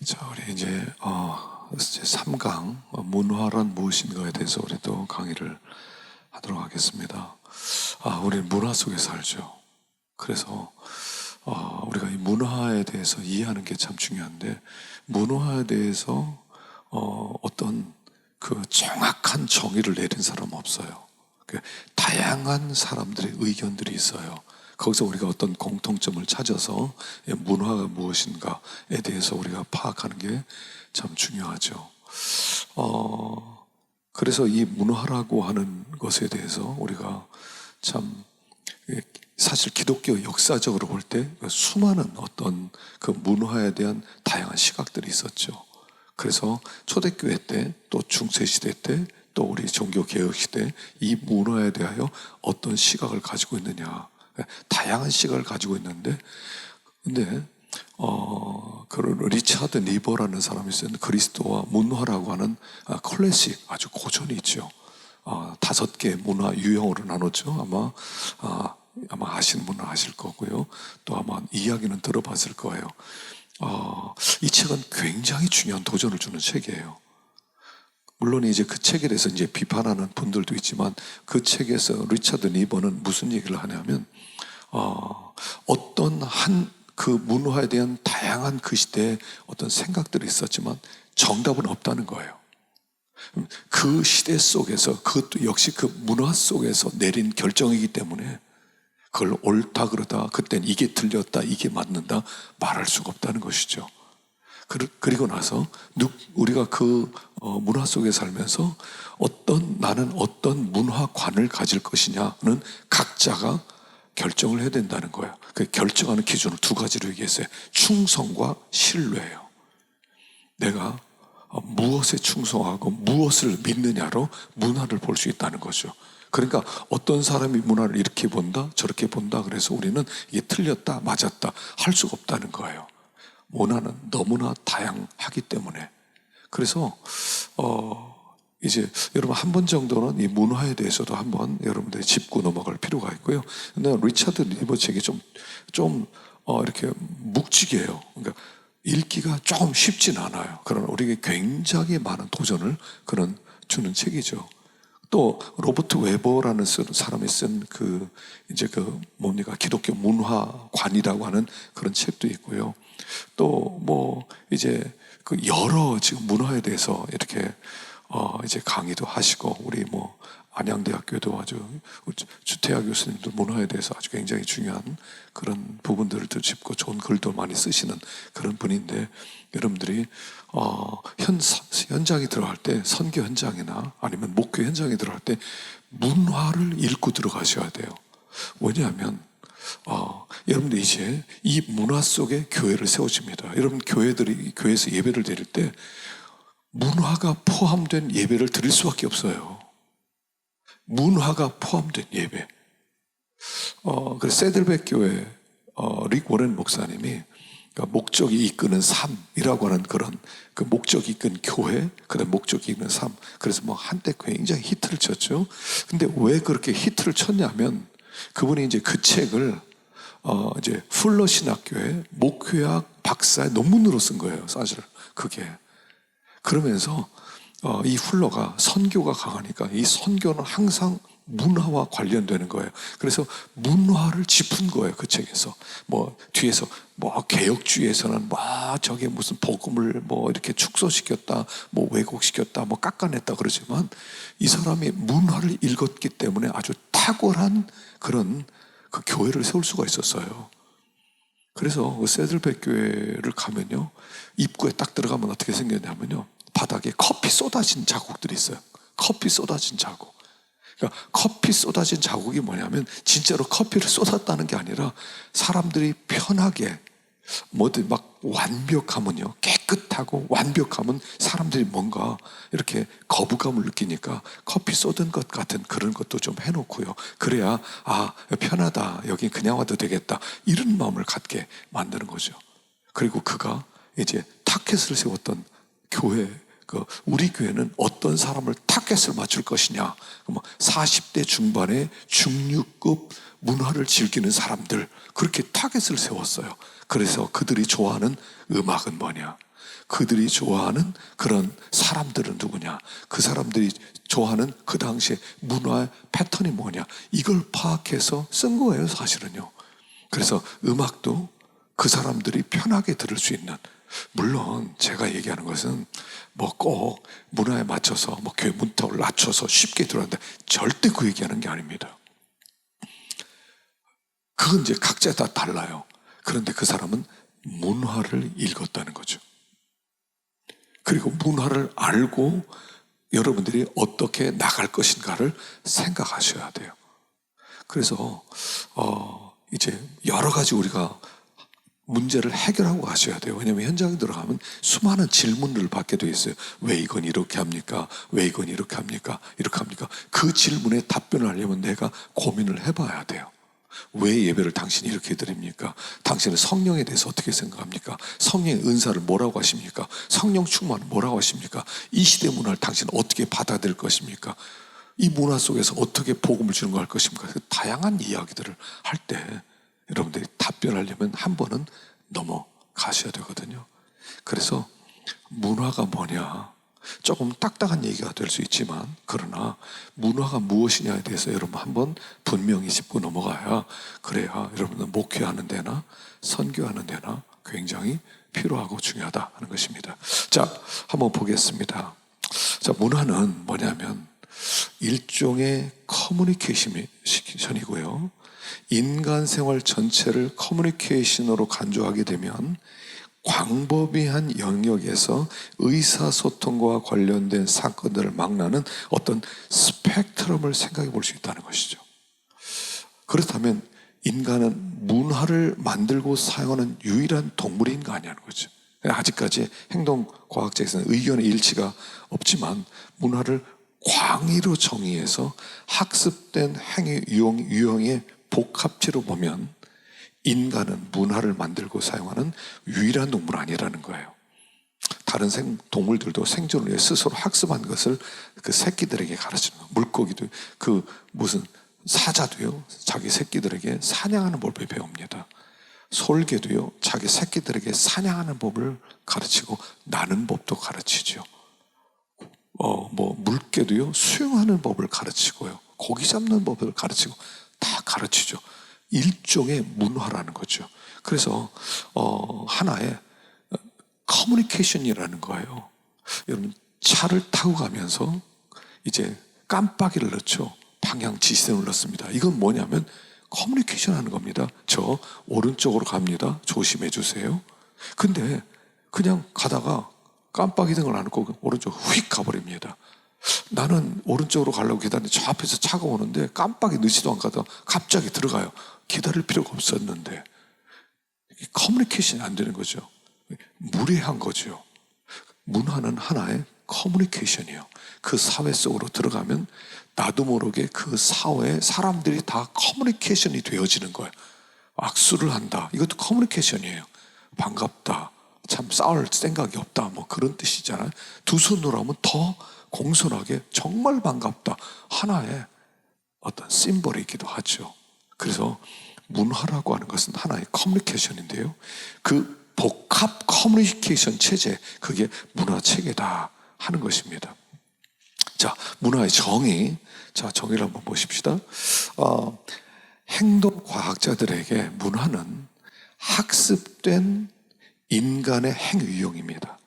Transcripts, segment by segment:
자, 우리 이제 3강 문화란 무엇인가에 대해서 우리 또 강의를 하도록 하겠습니다. 우리는 문화 속에 살죠. 그래서 우리가 이 문화에 대해서 이해하는 게 참 중요한데, 문화에 대해서 어떤 그 정확한 정의를 내린 사람은 없어요. 다양한 사람들의 의견들이 있어요. 거기서 우리가 어떤 공통점을 찾아서 문화가 무엇인가에 대해서 우리가 파악하는 게 참 중요하죠. 그래서 이 문화라고 하는 것에 대해서 우리가 참 사실 기독교 역사적으로 볼 때 수많은 어떤 그 문화에 대한 다양한 시각들이 있었죠. 그래서 초대교회 때, 또 중세시대 때, 또 우리 종교개혁시대 이 문화에 대하여 어떤 시각을 가지고 있느냐, 다양한 시각을 가지고 있는데, 근데 그런 리차드 니버라는 사람이 쓴 그리스도와 문화라고 하는 클래식, 아주 고전이 있죠. 5개의 문화 유형으로 나눴죠. 아마 아시는 분은 아실 거고요. 또 아마 이야기는 들어봤을 거예요. 이 책은 굉장히 중요한 도전을 주는 책이에요. 물론 이제 그 책에 대해서 이제 비판하는 분들도 있지만, 그 책에서 리차드 니버는 무슨 얘기를 하냐면, 어떤 한 그 문화에 대한 다양한 그 시대에 어떤 생각들이 있었지만 정답은 없다는 거예요. 그 시대 속에서, 그것도 역시 그 문화 속에서 내린 결정이기 때문에 그걸 옳다 그러다, 그땐 이게 틀렸다, 이게 맞는다 말할 수가 없다는 것이죠. 그리고 나서 우리가 그 문화 속에 살면서 나는 어떤 문화관을 가질 것이냐는 각자가 결정을 해야 된다는 거예요. 그 결정하는 기준을 2가지로 얘기했어요. 충성과 신뢰예요. 내가 무엇에 충성하고 무엇을 믿느냐로 문화를 볼 수 있다는 거죠. 그러니까 어떤 사람이 문화를 이렇게 본다, 저렇게 본다, 그래서 우리는 이게 틀렸다, 맞았다 할 수가 없다는 거예요. 문화는 너무나 다양하기 때문에. 그래서 이제 여러분 한 번 정도는 이 문화에 대해서도 한번 여러분들이 짚고 넘어갈 필요가 있고요. 근데 리차드 니버 책이 좀 이렇게 묵직해요. 그러니까 읽기가 조금 쉽진 않아요. 그러나 우리에게 굉장히 많은 도전을 주는 책이죠. 또 로버트 웨버라는 사람이 쓴 기독교 문화관이라고 하는 그런 책도 있고요. 또 이제 그 여러 지금 문화에 대해서 이렇게 이제 강의도 하시고, 우리 안양대학교도 아주 주태하 교수님도 문화에 대해서 아주 굉장히 중요한 그런 부분들을 짚고 좋은 글도 많이 쓰시는 그런 분인데, 여러분들이 현장에 들어갈 때, 선교 현장이나 아니면 목회 현장에 들어갈 때 문화를 읽고 들어가셔야 돼요. 왜냐하면 여러분들 이제 이 문화 속에 교회를 세워집니다. 여러분 교회에서 예배를 드릴 때 문화가 포함된 예배를 드릴 수밖에 없어요. 문화가 포함된 예배. 그래서 세들백 교회 릭 워렌 목사님이 목적이 이끄는 삶이라고 하는 그런 그 목적이 이끈 교회, 그다음 목적이 이끄는 삶. 그래서 한때 굉장히 히트를 쳤죠. 근데 왜 그렇게 히트를 쳤냐면, 그분이 이제 그 책을 이제 풀러 신학교의 목회학 박사의 논문으로 쓴 거예요. 사실 그게. 그러면서 이 풀러가 선교가 강하니까 이 선교는 항상 문화와 관련되는 거예요. 그래서 문화를 짚은 거예요. 그 책에서. 뒤에서 개혁주의에서는 저게 무슨 복음을 이렇게 축소시켰다, 왜곡시켰다, 깎아냈다 그러지만, 이 사람이 문화를 읽었기 때문에 아주 탁월한 그런 그 교회를 세울 수가 있었어요. 그래서 그 세들백 교회를 가면요, 입구에 딱 들어가면 어떻게 생겼냐면요, 바닥에 커피 쏟아진 자국들이 있어요. 커피 쏟아진 자국. 그러니까 커피 쏟아진 자국이 뭐냐면, 진짜로 커피를 쏟았다는 게 아니라 사람들이 편하게, 완벽하면요, 깨끗하고 완벽하면 사람들이 뭔가 이렇게 거부감을 느끼니까 커피 쏟은 것 같은 그런 것도 좀 해놓고요. 그래야 편하다, 여기 그냥 와도 되겠다, 이런 마음을 갖게 만드는 거죠. 그리고 그가 이제 타켓을 세웠던 교회, 우리 교회는 어떤 사람을 타겟을 맞출 것이냐, 40대 중반의 중류급 문화를 즐기는 사람들, 그렇게 타겟을 세웠어요. 그래서 그들이 좋아하는 음악은 뭐냐, 그들이 좋아하는 그런 사람들은 누구냐? 그 사람들이 좋아하는 그 당시에 문화의 패턴이 뭐냐? 이걸 파악해서 쓴 거예요, 사실은요. 그래서 음악도 그 사람들이 편하게 들을 수 있는, 물론 제가 얘기하는 것은 뭐 꼭 문화에 맞춰서 뭐 교회 문턱을 낮춰서 쉽게 들어간다, 절대 그 얘기하는 게 아닙니다. 그건 이제 각자 다 달라요. 그런데 그 사람은 문화를 읽었다는 거죠. 그리고 문화를 알고 여러분들이 어떻게 나갈 것인가를 생각하셔야 돼요. 그래서 이제 여러 가지 우리가 문제를 해결하고 가셔야 돼요. 왜냐하면 현장에 들어가면 수많은 질문을 받게 돼 있어요. 왜 이건 이렇게 합니까? 왜 이건 이렇게 합니까? 이렇게 합니까? 그 질문에 답변을 하려면 내가 고민을 해봐야 돼요. 왜 예배를 당신이 이렇게 드립니까? 당신은 성령에 대해서 어떻게 생각합니까? 성령의 은사를 뭐라고 하십니까? 성령 충만을 뭐라고 하십니까? 이 시대 문화를 당신은 어떻게 받아들일 것입니까? 이 문화 속에서 어떻게 복음을 주는 거 할 것입니까? 그 다양한 이야기들을 할 때 여러분들이 답변하려면 한 번은 넘어가셔야 되거든요. 그래서 문화가 뭐냐, 조금 딱딱한 얘기가 될 수 있지만, 그러나 문화가 무엇이냐에 대해서 여러분 한번 분명히 짚고 넘어가야, 그래야 여러분들 목회하는 데나 선교하는 데나 굉장히 필요하고 중요하다 하는 것입니다. 자, 한번 보겠습니다. 자, 문화는 뭐냐면 일종의 커뮤니케이션이고요. 인간 생활 전체를 커뮤니케이션으로 간주하게 되면 광범위한 영역에서 의사소통과 관련된 사건들을 망라하는 어떤 스펙트럼을 생각해 볼 수 있다는 것이죠. 그렇다면 인간은 문화를 만들고 사용하는 유일한 동물인가 아니냐는 거죠. 아직까지 행동과학자에서는 의견의 일치가 없지만 문화를 광의로 정의해서 학습된 행위 유형의 복합체로 보면 인간은 문화를 만들고 사용하는 유일한 동물 아니라는 거예요. 다른 동물들도 생존을 위해 스스로 학습한 것을 그 새끼들에게 가르치는 거예요. 물고기도, 그 무슨 사자도요, 자기 새끼들에게 사냥하는 법을 배웁니다. 솔개도요, 자기 새끼들에게 사냥하는 법을 가르치고 나는 법도 가르치죠. 물개도요, 수영하는 법을 가르치고요, 고기 잡는 법을 가르치고 다 가르치죠. 일종의 문화라는 거죠. 그래서 하나의 커뮤니케이션이라는 거예요. 여러분, 차를 타고 가면서 이제 깜빡이를 넣죠. 방향 지시등을 넣습니다. 이건 뭐냐면 커뮤니케이션 하는 겁니다. 저 오른쪽으로 갑니다. 조심해 주세요. 근데 그냥 가다가 깜빡이 등을 안 넣고 오른쪽 휙 가버립니다. 나는 오른쪽으로 가려고 기다리는데 저 앞에서 차가 오는데 깜빡이 넣지도 않고 갑자기 들어가요. 기다릴 필요가 없었는데. 커뮤니케이션이 안 되는 거죠. 무례한 거죠. 문화는 하나의 커뮤니케이션이에요. 그 사회 속으로 들어가면 나도 모르게 그 사회에 사람들이 다 커뮤니케이션이 되어지는 거예요. 악수를 한다, 이것도 커뮤니케이션이에요. 반갑다, 참 싸울 생각이 없다, 뭐 그런 뜻이잖아요. 두 손으로 하면 더 공손하게 정말 반갑다, 하나의 어떤 심벌이기도 하죠. 그래서 문화라고 하는 것은 하나의 커뮤니케이션인데요, 그 복합 커뮤니케이션 체제, 그게 문화 체계다 하는 것입니다. 자, 문화의 정의. 자, 정의를 한번 보십시다. 행동과학자들에게 문화는 학습된 인간의 행위용입니다.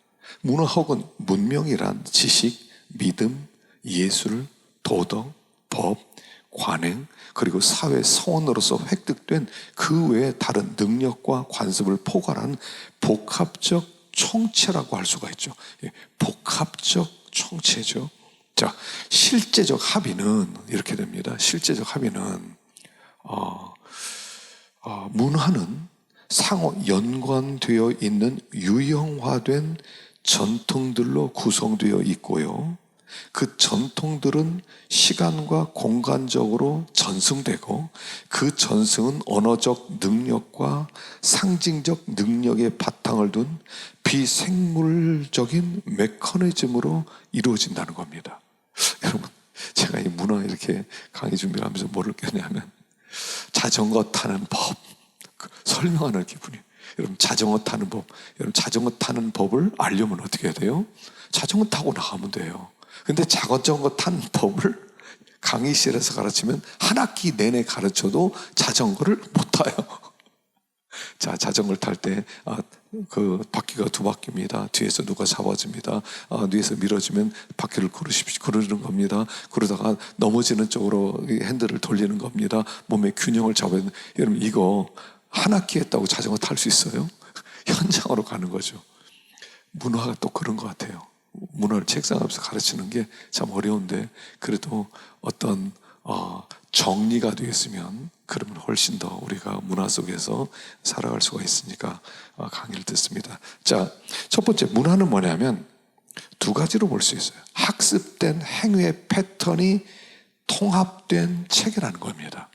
문화 혹은 문명이란 지식, 믿음, 예술, 도덕, 법, 관행, 그리고 사회 성원으로서 획득된 그 외의 다른 능력과 관습을 포괄한 복합적 총체라고 할 수가 있죠. 복합적 총체죠. 자, 실제적 합의는 이렇게 됩니다. 실제적 합의는 문화는 상호 연관되어 있는 유형화된 전통들로 구성되어 있고요, 그 전통들은 시간과 공간적으로 전승되고 그 전승은 언어적 능력과 상징적 능력의 바탕을 둔 비생물적인 메커니즘으로 이루어진다는 겁니다. 여러분, 제가 이 문화 이렇게 강의 준비를 하면서 뭐를 깼냐면 자전거 타는 법 설명하는 기분이에요. 여러분 자전거 타는 법, 여러분 자전거 타는 법을 알려면 어떻게 해야 돼요? 자전거 타고 나가면 돼요. 근데 자전거 타는 법을 강의실에서 가르치면 한 학기 내내 가르쳐도 자전거를 못 타요. 자, 자전거를 탈 때, 그 바퀴가 두 바퀴입니다. 뒤에서 누가 잡아줍니다. 뒤에서 밀어주면 바퀴를 구르는 겁니다. 그러다가 넘어지는 쪽으로 핸들을 돌리는 겁니다. 몸의 균형을 잡아야 되는. 여러분, 이거 한 학기 했다고 자전거 탈 수 있어요? 현장으로 가는 거죠. 문화가 또 그런 것 같아요. 문화를 책상 앞에서 가르치는 게 참 어려운데, 그래도 어떤 정리가 되었으면 그러면 훨씬 더 우리가 문화 속에서 살아갈 수가 있으니까 강의를 듣습니다. 자, 첫 번째 문화는 뭐냐면 두 가지로 볼 수 있어요. 학습된 행위의 패턴이 통합된 체계라는 겁니다.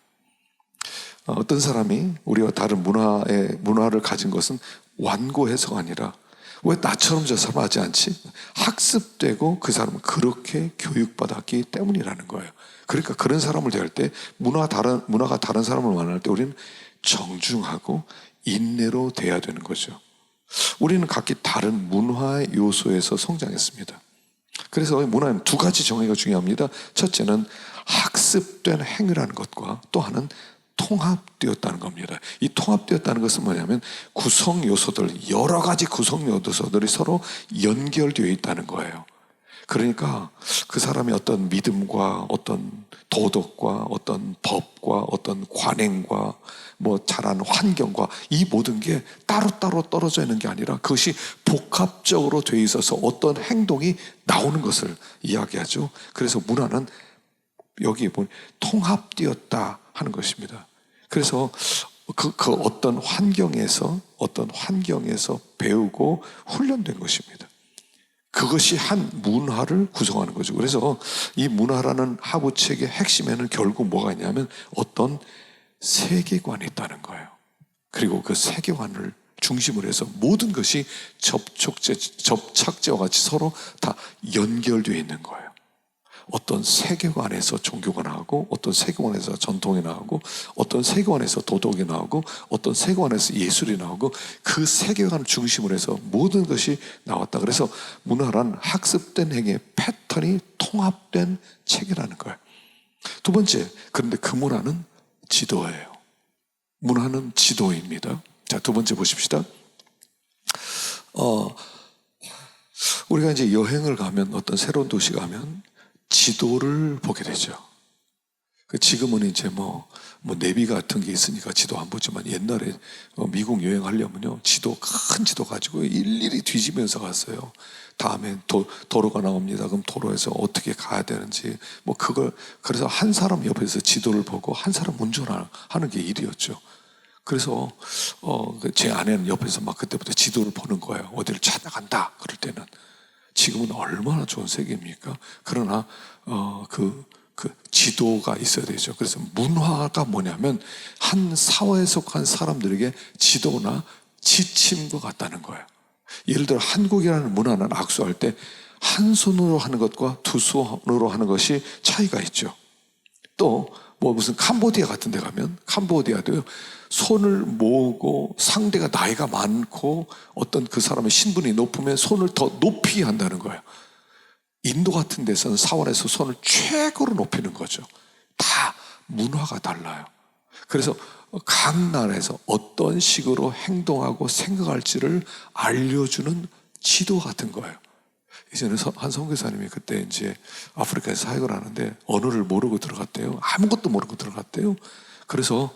어떤 사람이 우리와 다른 문화를 가진 것은 완고해서가 아니라 왜 나처럼 저 사람 하지 않지? 학습되고 그 사람은 그렇게 교육받았기 때문이라는 거예요. 그러니까 그런 사람을 대할 때 문화가 다른 사람을 만날 때 우리는 정중하고 인내로 대해야 되는 거죠. 우리는 각기 다른 문화의 요소에서 성장했습니다. 그래서 문화는 두 가지 정의가 중요합니다. 첫째는 학습된 행위라는 것과 또 하나는 통합되었다는 겁니다. 이 통합되었다는 것은 뭐냐면 구성 요소들, 여러 가지 구성 요소들이 서로 연결되어 있다는 거예요. 그러니까 그 사람의 어떤 믿음과 어떤 도덕과 어떤 법과 어떤 관행과 뭐 자라는 환경과 이 모든 게 따로따로 떨어져 있는 게 아니라 그것이 복합적으로 되어 있어서 어떤 행동이 나오는 것을 이야기하죠. 그래서 문화는 여기에 보면 통합되었다 하는 것입니다. 그래서 그 어떤 환경에서 배우고 훈련된 것입니다. 그것이 한 문화를 구성하는 거죠. 그래서 이 문화라는 하부책의 핵심에는 결국 뭐가 있냐면 어떤 세계관이 있다는 거예요. 그리고 그 세계관을 중심으로 해서 모든 것이 접착제와 같이 서로 다 연결되어 있는 거예요. 어떤 세계관에서 종교가 나오고 어떤 세계관에서 전통이 나오고 어떤 세계관에서 도덕이 나오고 어떤 세계관에서 예술이 나오고 그 세계관을 중심으로 해서 모든 것이 나왔다. 그래서 문화란 학습된 행위의 패턴이 통합된 체계라는 거예요. 두 번째, 그런데 그 문화는 지도예요. 문화는 지도입니다. 자, 두 번째 보십시다. 우리가 이제 여행을 가면 어떤 새로운 도시 가면 지도를 보게 되죠. 지금은 이제 뭐 내비 같은 게 있으니까 지도 안 보지만 옛날에 미국 여행하려면요 큰 지도 가지고 일일이 뒤지면서 갔어요. 다음에 도로가 나옵니다. 그럼 도로에서 어떻게 가야 되는지 그래서 한 사람 옆에서 지도를 보고 한 사람 운전하는 게 일이었죠. 그래서 제 아내는 옆에서 막 그때부터 지도를 보는 거예요. 어디를 찾아간다 그럴 때는. 지금은 얼마나 좋은 세계입니까? 그러나 그 지도가 있어야 되죠. 그래서 문화가 뭐냐면 한 사회에 속한 사람들에게 지도나 지침과 같다는 거예요. 예를 들어 한국이라는 문화는 악수할 때 한 손으로 하는 것과 두 손으로 하는 것이 차이가 있죠. 또 무슨 캄보디아 같은 데 가면 캄보디아도요 손을 모으고 상대가 나이가 많고 어떤 그 사람의 신분이 높으면 손을 더 높이 한다는 거예요. 인도 같은 데서는 사원에서 손을 최고로 높이는 거죠. 다 문화가 달라요. 그래서 각 나라에서 어떤 식으로 행동하고 생각할지를 알려주는 지도 같은 거예요. 예전에 한 선교사님이 그때 이제 아프리카에서 사역을 하는데 언어를 모르고 들어갔대요. 아무것도 모르고 들어갔대요. 그래서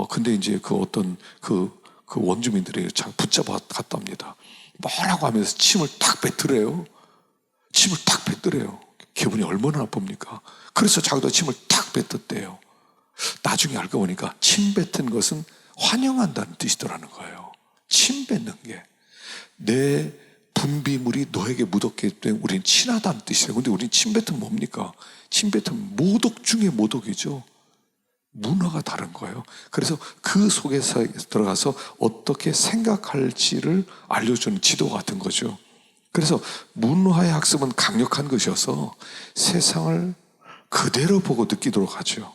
근데 이제 그 어떤 그 원주민들이 잘 붙잡아 갔답니다. 뭐라고 하면서 침을 탁 뱉으래요. 침을 탁 뱉으래요. 기분이 얼마나 나쁩니까? 그래서 자기도 침을 탁 뱉었대요. 나중에 알고 보니까 침 뱉은 것은 환영한다는 뜻이더라는 거예요. 침 뱉는 게 내 분비물이 너에게 묻었기 때문에 우리는 친하다는 뜻이에요. 근데 우리는 침 뱉으면 뭡니까? 침 뱉으면 모독 중에 모독이죠. 문화가 다른 거예요. 그래서 그 속에서 들어가서 어떻게 생각할지를 알려주는 지도 같은 거죠. 그래서 문화의 학습은 강력한 것이어서 세상을 그대로 보고 느끼도록 하죠.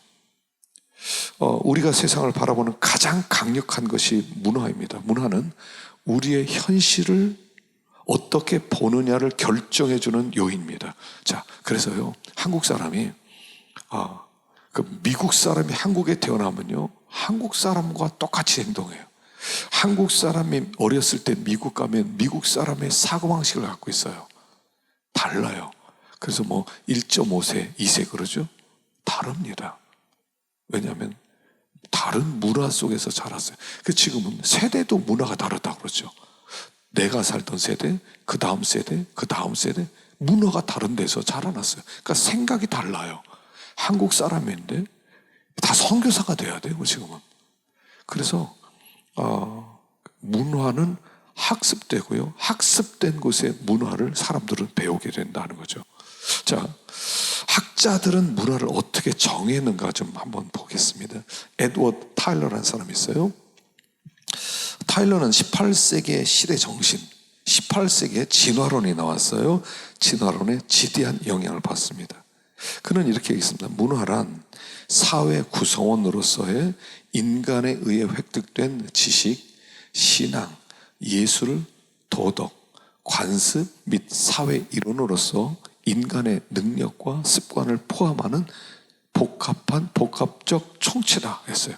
우리가 세상을 바라보는 가장 강력한 것이 문화입니다. 문화는 우리의 현실을 어떻게 보느냐를 결정해주는 요인입니다. 자, 그래서요, 한국 사람이, 미국 사람이 한국에 태어나면요, 한국 사람과 똑같이 행동해요. 한국 사람이 어렸을 때 미국 가면 미국 사람의 사고방식을 갖고 있어요. 달라요. 그래서 1.5세, 2세 그러죠? 다릅니다. 왜냐하면 다른 문화 속에서 자랐어요. 지금은 세대도 문화가 다르다고 그러죠. 내가 살던 세대, 그 다음 세대, 그 다음 세대, 문화가 다른 데서 자라났어요. 그러니까 생각이 달라요. 한국 사람인데 다 선교사가 돼야 돼요, 지금은. 그래서 문화는 학습되고요. 학습된 곳의 문화를 사람들은 배우게 된다는 거죠. 자, 학자들은 문화를 어떻게 정했는가 좀 한번 보겠습니다. 에드워드 타일러라는 사람이 있어요. 타일러는 18세기의 시대 정신, 18세기에 진화론이 나왔어요. 진화론에 지대한 영향을 받습니다. 그는 이렇게 얘기했습니다. 문화란 사회 구성원으로서의 인간에 의해 획득된 지식, 신앙, 예술, 도덕, 관습 및 사회 이론으로서 인간의 능력과 습관을 포함하는 복합적 총체다 했어요.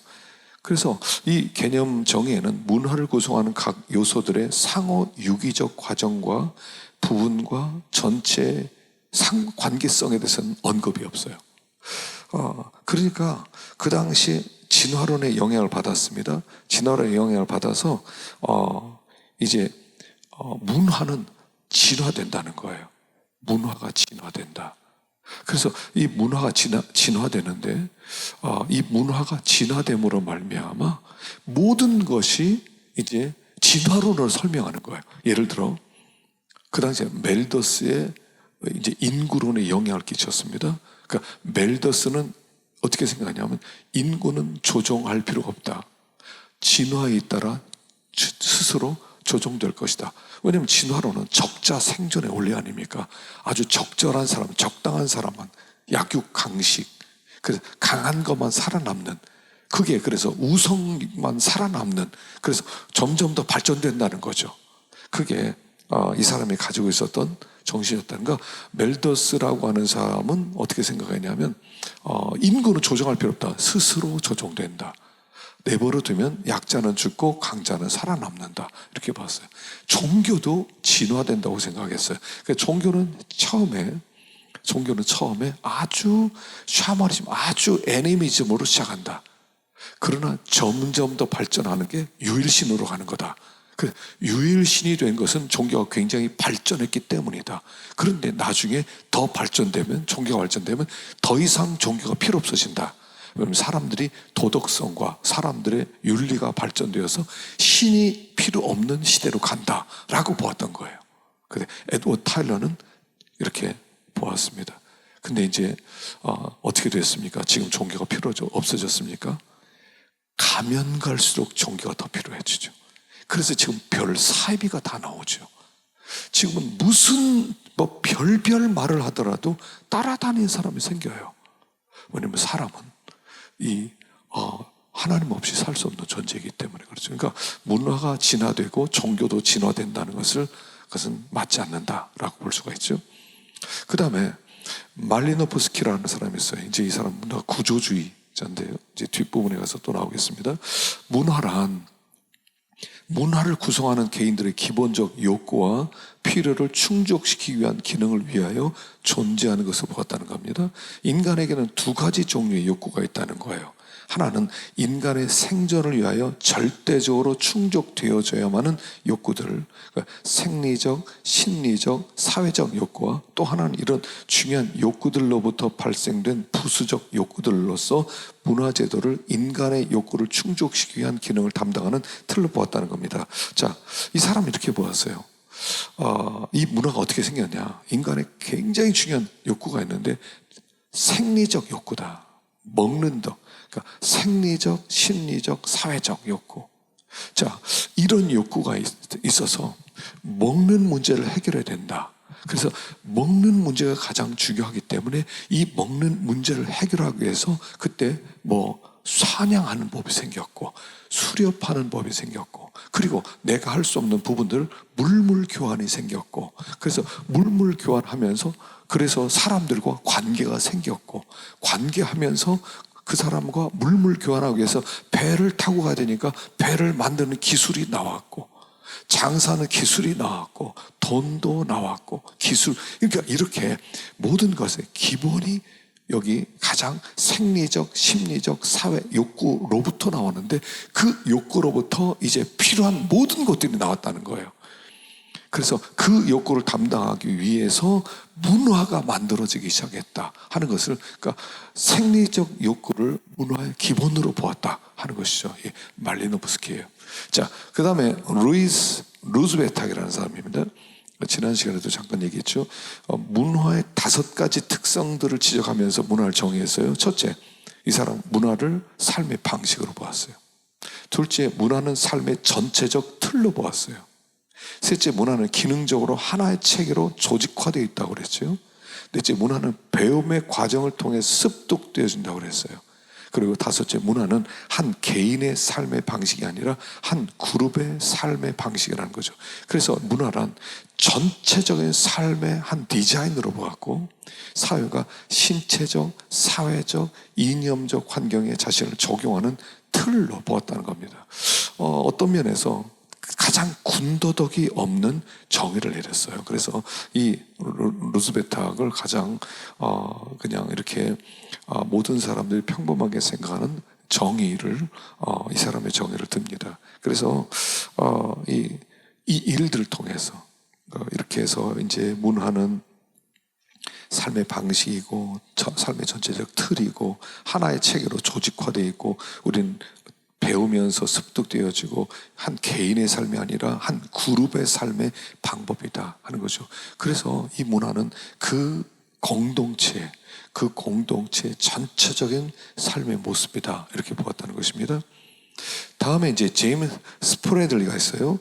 그래서 이 개념 정의에는 문화를 구성하는 각 요소들의 상호 유기적 과정과 부분과 전체의 관계성에 대해서는 언급이 없어요. 그러니까 그 당시 진화론의 영향을 받았습니다. 진화론의 영향을 받아서 문화는 진화된다는 거예요. 문화가 진화된다. 그래서 이 문화가 진화되는데 이 문화가 진화됨으로 말미암아 모든 것이 이제 진화론을 설명하는 거예요. 예를 들어 그 당시에 멜더스의 이제 인구론에 영향을 끼쳤습니다. 그러니까 멜더스는 어떻게 생각하냐면 인구는 조종할 필요가 없다. 진화에 따라 스스로 조종될 것이다. 왜냐하면 진화론은 적자 생존의 원리 아닙니까? 아주 적절한 사람, 적당한 사람만, 약육 강식, 그래서 강한 것만 살아남는, 그게 그래서 우성만 살아남는, 그래서 점점 더 발전된다는 거죠. 그게 이 사람이 가지고 있었던 정신이었다는 거. 멜더스라고 하는 사람은 어떻게 생각했냐면 인구는 조정할 필요 없다. 스스로 조종된다. 내버려 두면 약자는 죽고 강자는 살아남는다. 이렇게 봤어요. 종교도 진화된다고 생각했어요. 그러니까 종교는 처음에 아주 샤머니즘, 아주 애니미즘으로 시작한다. 그러나 점점 더 발전하는 게 유일신으로 가는 거다. 그 유일신이 된 것은 종교가 굉장히 발전했기 때문이다. 그런데 나중에 더 발전되면, 종교가 발전되면 더 이상 종교가 필요 없어진다. 왜냐하면 사람들이 도덕성과 사람들의 윤리가 발전되어서 신이 필요 없는 시대로 간다라고 보았던 거예요. 근데 에드워드 타일러는 이렇게 보았습니다. 근데 이제 어떻게 됐습니까? 지금 종교가 없어졌습니까? 가면 갈수록 종교가 더 필요해지죠. 그래서 지금 별 사이비가 다 나오죠. 지금은 무슨 별별 말을 하더라도 따라다니는 사람이 생겨요. 왜냐하면 사람은 하나님 없이 살 수 없는 존재이기 때문에 그렇죠. 그러니까 문화가 진화되고 종교도 진화된다는 그것은 맞지 않는다라고 볼 수가 있죠. 그 다음에 말리노프스키라는 사람이 있어요. 이제 이 사람 문화 구조주의자인데요. 이제 뒷부분에 가서 또 나오겠습니다. 문화를 구성하는 개인들의 기본적 욕구와 필요를 충족시키기 위한 기능을 위하여 존재하는 것을 보았다는 겁니다. 인간에게는 두 가지 종류의 욕구가 있다는 거예요. 하나는 인간의 생존을 위하여 절대적으로 충족되어져야만 하는 욕구들, 그러니까 생리적, 심리적, 사회적 욕구와 또 하나는 이런 중요한 욕구들로부터 발생된 부수적 욕구들로서 문화제도를 인간의 욕구를 충족시키기 위한 기능을 담당하는 틀로 보았다는 겁니다. 자, 이 사람이 이렇게 보았어요. 이 문화가 어떻게 생겼냐? 인간의 굉장히 중요한 욕구가 있는데 생리적 욕구다. 먹는 것. 그러니까 생리적, 심리적, 사회적 욕구. 자, 이런 욕구가 있어서 먹는 문제를 해결해야 된다. 그래서 먹는 문제가 가장 중요하기 때문에 이 먹는 문제를 해결하기 위해서 그때 사냥하는 법이 생겼고 수렵하는 법이 생겼고, 그리고 내가 할 수 없는 부분들 물물 교환이 생겼고, 그래서 물물 교환하면서 그래서 사람들과 관계가 생겼고, 관계하면서 그 사람과 물물 교환하기 위해서 배를 타고 가야 되니까 배를 만드는 기술이 나왔고, 장사하는 기술이 나왔고, 돈도 나왔고, 기술, 그러니까 이렇게 모든 것의 기본이 여기 가장 생리적, 심리적, 사회 욕구로부터 나왔는데, 그 욕구로부터 이제 필요한 모든 것들이 나왔다는 거예요. 그래서 그 욕구를 담당하기 위해서 문화가 만들어지기 시작했다 하는 것을, 그러니까 생리적 욕구를 문화의 기본으로 보았다 하는 것이죠. 이 말리노프스키예요. 자, 그 다음에 루이스 루즈베탁이라는 사람입니다. 지난 시간에도 잠깐 얘기했죠. 문화의 5가지 특성들을 지적하면서 문화를 정의했어요. 첫째, 이 사람 문화를 삶의 방식으로 보았어요. 둘째, 문화는 삶의 전체적 틀로 보았어요. 셋째, 문화는 기능적으로 하나의 체계로 조직화되어 있다고 그랬죠. 넷째, 문화는 배움의 과정을 통해 습득되어진다고 그랬어요. 그리고 다섯째, 문화는 한 개인의 삶의 방식이 아니라 한 그룹의 삶의 방식이라는 거죠. 그래서 문화란 전체적인 삶의 한 디자인으로 보았고, 사회가 신체적, 사회적, 이념적 환경에 자신을 적용하는 틀로 보았다는 겁니다. 어떤 면에서 가장 군더더기 없는 정의를 내렸어요. 그래서 이 루즈베탁을 가장 그냥 이렇게 모든 사람들이 평범하게 생각하는 정의를, 이 사람의 정의를 듭니다. 그래서 이 일들을 통해서 이렇게 해서 이제 문화는 삶의 방식이고 삶의 전체적 틀이고 하나의 체계로 조직화되어 있고, 우리는 배우면서 습득되어지고 한 개인의 삶이 아니라 한 그룹의 삶의 방법이다 하는 거죠. 그래서 이 문화는 그 공동체의 전체적인 삶의 모습이다 이렇게 보았다는 것입니다. 다음에 이제 제임스 스프레들리가 있어요.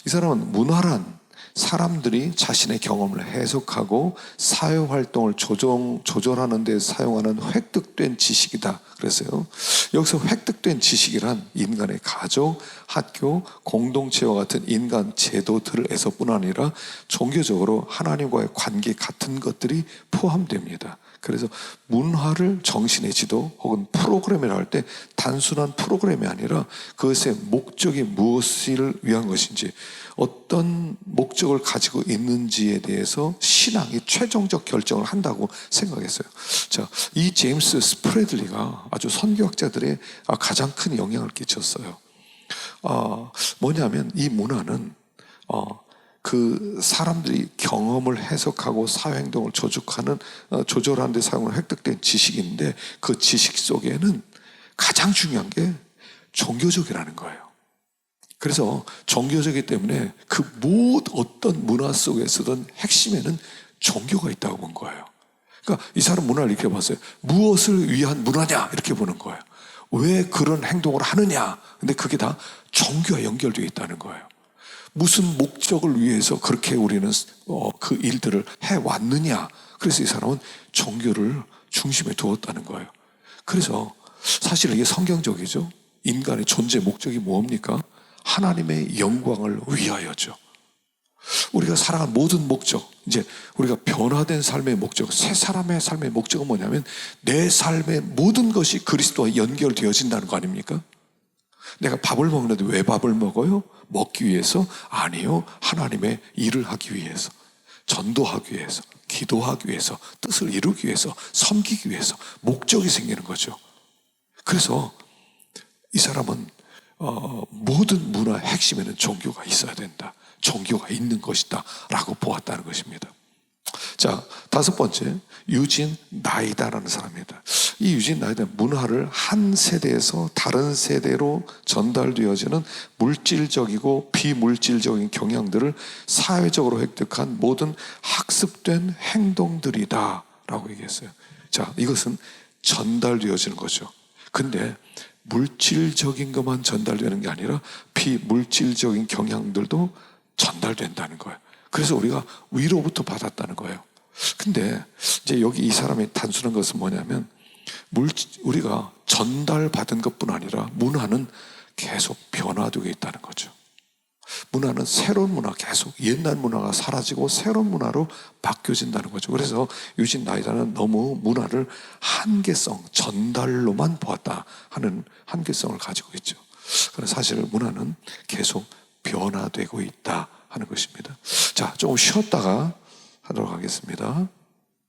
이 사람은 문화란 사람들이 자신의 경험을 해석하고 사회활동을 조절하는 데 사용하는 획득된 지식이다 그랬어요. 여기서 획득된 지식이란 인간의 가족, 학교, 공동체와 같은 인간 제도들에서뿐 아니라 종교적으로 하나님과의 관계 같은 것들이 포함됩니다. 그래서 문화를 정신의 지도 혹은 프로그램이라 할 때 단순한 프로그램이 아니라 그것의 목적이 무엇을 위한 것인지, 어떤 목적을 가지고 있는지에 대해서 신앙이 최종적 결정을 한다고 생각했어요. 자, 이 제임스 스프레들리가 아주 선교학자들의 가장 큰 영향을 끼쳤어요. 뭐냐면 이 문화는 그 사람들이 경험을 해석하고 사회행동을 조절하는 데 사용을 획득된 지식인데, 그 지식 속에는 가장 중요한 게 종교적이라는 거예요. 그래서 종교적이기 때문에 그 어떤 문화 속에서든 핵심에는 종교가 있다고 본 거예요. 그러니까 이 사람 문화를 이렇게 봤어요. 무엇을 위한 문화냐 이렇게 보는 거예요. 왜 그런 행동을 하느냐, 근데 그게 다 종교와 연결되어 있다는 거예요. 무슨 목적을 위해서 그렇게 우리는 그 일들을 해왔느냐, 그래서 이 사람은 종교를 중심에 두었다는 거예요. 그래서 사실 이게 성경적이죠. 인간의 존재 목적이 뭡니까? 하나님의 영광을 위하여죠. 우리가 살아가는 모든 목적, 이제 우리가 변화된 삶의 목적, 새 사람의 삶의 목적은 뭐냐면 내 삶의 모든 것이 그리스도와 연결되어진다는 거 아닙니까? 내가 밥을 먹는데 왜 밥을 먹어요? 먹기 위해서? 아니요. 하나님의 일을 하기 위해서, 전도하기 위해서, 기도하기 위해서, 뜻을 이루기 위해서, 섬기기 위해서 목적이 생기는 거죠. 그래서 이 사람은 모든 문화의 핵심에는 종교가 있어야 된다, 종교가 있는 것이다 라고 보았다는 것입니다. 자, 5번째, 유진 나이다라는 사람입니다. 이 유진 나이다는 문화를 한 세대에서 다른 세대로 전달되어지는 물질적이고 비물질적인 경향들을 사회적으로 획득한 모든 학습된 행동들이다 라고 얘기했어요. 자, 이것은 전달되어지는 거죠. 근데 물질적인 것만 전달되는 게 아니라 비물질적인 경향들도 전달된다는 거예요. 그래서 우리가 위로부터 받았다는 거예요. 근데 이제 여기 이 사람의 단순한 것은 뭐냐면, 우리가 전달받은 것뿐 아니라 문화는 계속 변화되고 있다는 거죠. 문화는 새로운 문화, 계속 옛날 문화가 사라지고 새로운 문화로 바뀌어진다는 거죠. 그래서 유진 나이다는 너무 문화를 한계성, 전달로만 보았다 하는 한계성을 가지고 있죠. 그래서 사실 문화는 계속 변화되고 있다 하는 것입니다. 자, 조금 쉬었다가 하도록 하겠습니다.